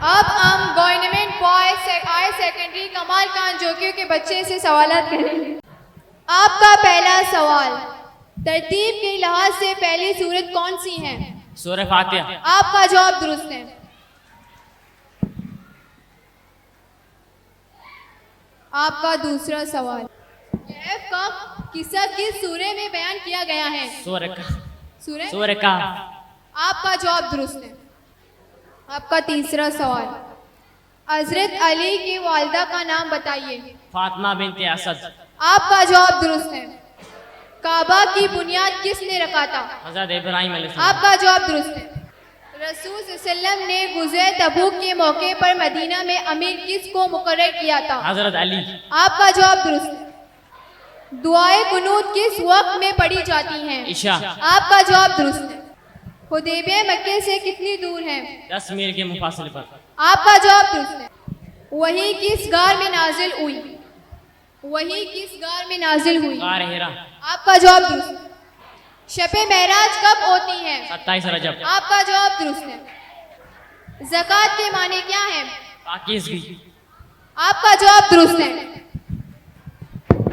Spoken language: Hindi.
अब हम गवर्नमेंट बॉयज हायर सेकेंडरी कमाल खान जोकियों के बच्चे से सवालात करेंगे। आपका पहला सवाल, तरतीब के लिहाज से पहली सूरत कौन सी है? सूरह फातिहा। आपका जवाब दुरुस्त है। आपका दूसरा सवाल, कैफ का किस्सा किस सूरे में बयान किया गया है? सूरह का। आपका जवाब दुरुस्त है। आपका तीसरा सवाल, हजरत अली की वालिदा का नाम बताइए। फातिमा बिनते असद। आपका जवाब दुरुस्त है। काबा की बुनियाद किसने रखा था? हजरत इब्राहिम अलैहिस्सलाम। आपका जवाब दुरुस्त है। रसूल सल्लल्लाहु अलैहि वसल्लम ने गुज़र तबूक के मौके पर मदीना में अमीर किसको मुकर्रर किया था? हजरत अली। आपका जवाब दुरुस्त है। दुआए कुनूत किस वक्त में पढ़ी जाती हैं? इशा। आपका जवाब दुरुस्त है। हुदैबिया मक्के से कितनी दूर है? 10 मील के मुफासिले पर। आपका जवाब दुरुस्त है। वही किस गार में नाजिल हुई? वही किस गार में नाजिल हुई? गार हिरा। आपका जवाब दुरुस्त है। शब-ए मेराज कब होती है? 27 रजब। आपका जवाब दुरुस्त है। ज़कात के माने क्या है? पाकीज़गी। आपका जवाब दुरुस्त है।